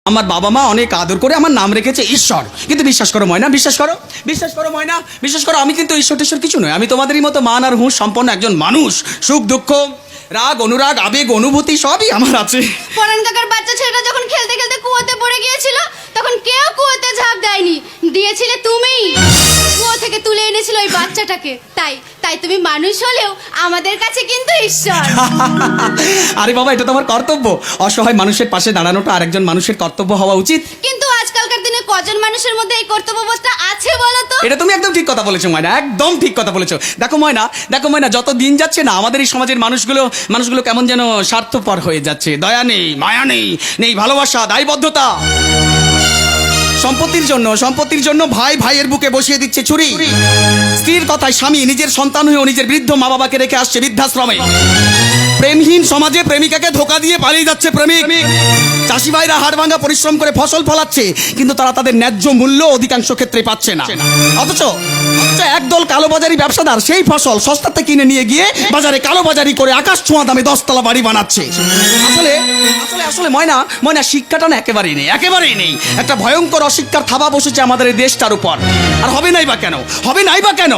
আমার বাবা মা অনেক আদর করে আমার নাম রেখেছে ঈশ্বর। কিন্তু বিশ্বাস করো ময়না, বিশ্বাস করো ময়না, বিশ্বাস করো, আমি কিন্তু ঈশ্বর টেশ্বর কিছু নয়। আমি তোমাদেরই মতো মান আর হুঁশ সম্পন্ন একজন মানুষ। সুখ দুঃখ, রাগ অনুরাগ, আবেগ অনুভূতি সবই আমার আছে। পরান কাকার বাচ্চা ছেলেটা যখন খেলতে খেলতে কুয়োতে পড়ে গিয়েছিল, তখন কেউ কুয়োতে ঝাঁপ দেয়নি, দিয়েছিলে তুমি। কুয়ো থেকে তুলে এনেছিল ওই বাচ্চাটাকে। তাই তুমি মানুষ হলেও আমাদের কাছে কিন্তু ঈশ্বর। আরে বাবা, এটা তো আমার কর্তব্য। অসহায় মানুষের পাশে দাঁড়ানোটা আরেকজন মানুষের কর্তব্য হওয়া উচিত। কিন্তু আজকালকার দিনে কজন মানুষের মধ্যে এই কর্তব্যবোধটা আছে বলো তো? এটা তুমি একদম ঠিক কথা বলেছো ময়না, একদম ঠিক কথা বলেছো। দেখো ময়না, যত দিন যাচ্ছে না, আমাদের এই সমাজের মানুষগুলো কেমন যেন স্বার্থপর হয়ে যাচ্ছে। দয়া নেই, মায়া নেই ভালোবাসা, দায়বদ্ধতা। সম্পত্তির জন্য ভাই ভাইয়ের বুকে বসিয়ে দিচ্ছে ছুরি। স্ত্রীর কথায় স্বামী নিজের সন্তান হয়েও নিজের বৃদ্ধ মা বাবাকে রেখে আসছে বৃদ্ধাশ্রমে। প্রেমহীন সমাজে প্রেমিকাকে ধোকা দিয়ে পালিয়ে যাচ্ছে প্রেমিক। চাষি ভাইরা হাড়ভাঙা পরিশ্রম করে ফসল ফলাচ্ছে, কিন্তু তারা তাদের ন্যায্য মূল্য অধিকাংশ ক্ষেত্রে পাচ্ছে না। অথচ একদল কালোবাজারি ব্যবসাদার সেই ফসল সস্তাতে কিনে নিয়ে গিয়ে বাজারে কালোবাজারি করে আকাশ ছোঁয়া দামে 10 তলা বাড়ি বানাচ্ছে। আসলে ময়না শিক্ষাটা না একেবারেই নেই। একটা ভয়ঙ্কর অশিক্ষার থাবা বসেছে আমাদের এই দেশটার উপর। আর হবে নাই বা কেন?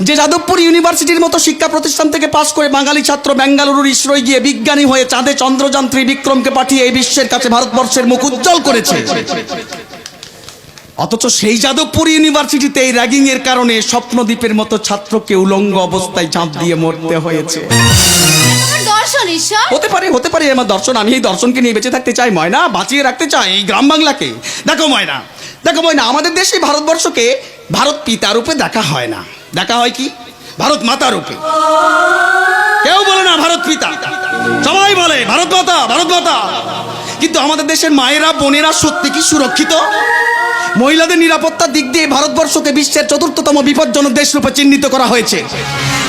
যে যাদবপুর ইউনিভার্সিটির মতো শিক্ষা প্রতিষ্ঠান থেকে পাশ করে বাঙালি ছাত্র বেঙ্গালুরুর ইসরোয় গিয়ে বিজ্ঞানী হয়ে চাঁদে চন্দ্রযান বিক্রমকে পাঠিয়ে এই বিশ্বের কাছে ভারতবর্ষের মুখ উজ্জ্বল করেছে, অথচ সেই যাদবপুর ইউনিভার্সিটিতে এই র্যাগিং এর কারণে স্বপ্নদ্বীপের মতো ছাত্রকে উলঙ্গ অবস্থায় ঝাঁপ দিয়ে মরতে হয়েছে। দর্শন ঈশ্বর হতে পারে আমার দর্শন। আমি এই দর্শনকে নিয়ে বেঁচে থাকতে চাই ময়না, বাঁচিয়ে রাখতে চাই এই গ্রাম বাংলাকে। দেখো ময়না, আমাদের দেশে ভারতবর্ষকে ভারত পিতা রূপে দেখা হয় না, দেখা হয় কি ভারত মাতা রূপে। কেউ বলে না ভারত পিতা, সবাই বলে ভারত মাতা। কিন্তু আমাদের দেশের মায়েরা বোনেরা সত্যি কি সুরক্ষিত? মহিলাদের নিরাপত্তার দিক দিয়ে ভারতবর্ষকে বিশ্বের 4র্থতম বিপজ্জনক দেশ রূপে চিহ্নিত করা হয়েছে।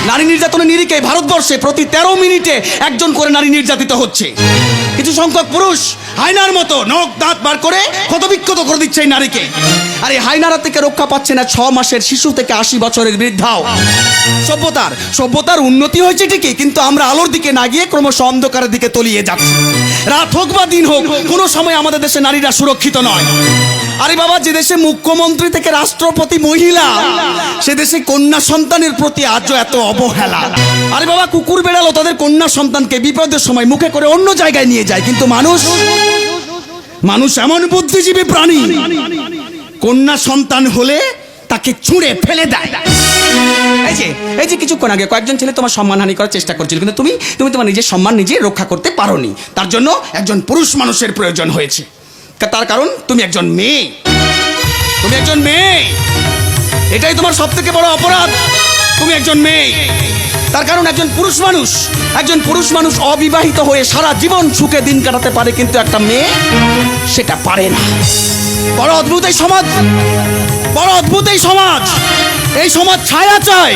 নারী নির্যাতনের নিরিখে ভারতবর্ষে প্রতি 13 মিনিটে একজন করে নারী নির্যাতিত হচ্ছে। কিছু সংখ্যক পুরুষ হায়নার মতো নখ দাঁত বার করে ক্ষতবিক্ষত করে দিচ্ছে এই নারীকে। আর এই হায়নারা থেকে রক্ষা পাচ্ছে না 6 মাসের শিশু থেকে 80 বছরের বৃদ্ধাও। সভ্যতার উন্নতি হয়েছে ঠিকই, কিন্তু আমরা আলোর দিকে না গিয়ে ক্রমশ অন্ধকারের দিকে তলিয়ে যাচ্ছি। রাত হোক বা দিন হোক, কোনো সময় আমাদের দেশে নারীরা সুরক্ষিত নয়। আরে বাবা, যে দেশে মুখ্যমন্ত্রী থেকে রাষ্ট্রপতি মহিলা, সে দেশে কন্যা সন্তানের প্রতি আজও এত অবহেলা। আরে বাবা, কুকুর বেড়ালো তাদের কন্যা সন্তানকে বিপদের সময় মুখে করে অন্য জায়গায় নিয়ে যায়, কিন্তু মানুষ এমন বুদ্ধিজীবী প্রাণী, কন্যা সন্তান হলে তাকে ছুঁড়ে ফেলে দেয়। এই যে কিছুক্ষণ আগে কয়েকজন ছেলে তোমার সম্মানহানি করার চেষ্টা করছিল, কিন্তু তুমি তোমার নিজের সম্মান নিজে রক্ষা করতে পারোনি। তার জন্য একজন পুরুষ মানুষের প্রয়োজন হয়েছে। তার কারণ তুমি একজন মেয়ে। এটাই তোমার সব থেকে বড় অপরাধ। তুমি একজন মেয়ে। তার কারণ একজন পুরুষ মানুষ অবিবাহিত হয়ে সারা জীবন সুখে দিন কাটাতে পারে, কিন্তু একটা মেয়ে সেটা পারে না। বড় অদ্ভুত এই সমাজ। এই সমাজ ছায়া চায়,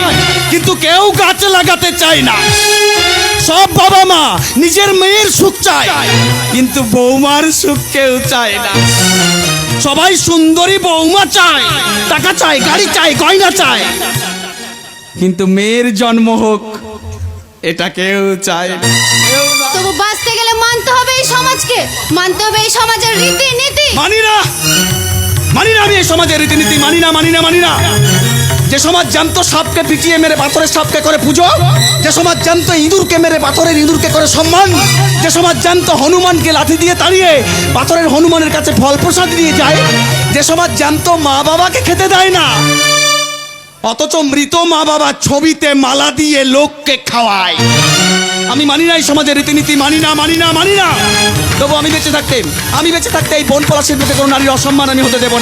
কিন্তু কেউ গাছে লাগাতে চায় না। সব বাবা মা নিজের মেয়ের সুখ চায়, কিন্তু বৌমার সুখ কেউ চায় না। সবাই সুন্দরী বৌমা চায়, টাকা চায়, গাড়ি চায়, গয়না চায়, কিন্তু মেয়ের জন্ম হোক এটা কেউ চায় না। তবু বাঁচতে গেলে মানতে হবে এই সমাজকে, মানতে হবে এই সমাজের রীতিনীতি। মানি না আমি এই সমাজের রীতিনীতি মানি না। যে সমাজ জ্যান্ত সাপকে পিটিয়ে মেরে পাথরের সাপকে করে পুজো, যে সমাজ জ্যান্ত ইঁদুরকে মেরে পাথরের ইঁদুরকে করে সম্মান, যে সমাজ জ্যান্ত হনুমানকে লাঠি দিয়ে তাড়িয়ে পাথরের হনুমানের কাছে ফল প্রসাদ দিয়ে যায়, যে সমাজ জ্যান্ত মা বাবাকে খেতে দেয় না, অথচ মৃত মা বাবার ছবিতে মালা দিয়ে লোককে খাওয়ায়। আমি মানি না এই সমাজের রীতিনীতি, মানি না। তবু আমি বেঁচে থাকতে এই বন পলাশের প্রতি কোনো নারীর অসম্মান আমি হতে দেব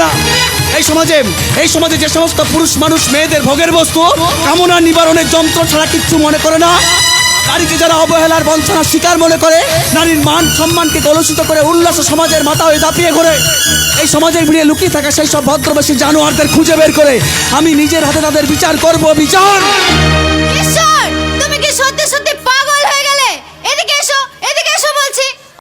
না। এই সমাজে যে সমস্ত পুরুষ মানুষ মেয়েদের ভোগের বস্তু, কামনা নিবারণের যন্ত্র ছাড়া কিচ্ছু মনে করে না, নারীকে যারা অবহেলার বঞ্চনার শিকার মনে করে, নারীর মান সম্মানকে কলুষিত করে উল্লাস সমাজের মাথা হয়ে দাপিয়ে ঘোরে, এই সমাজের ভিড়ে লুকিয়ে থাকা সেই সব ভদ্রবেশী জানোয়ারদের খুঁজে বের করে আমি নিজের হাতে তাদের বিচার করব। ঈশ্বর, তুমি কি সত্যি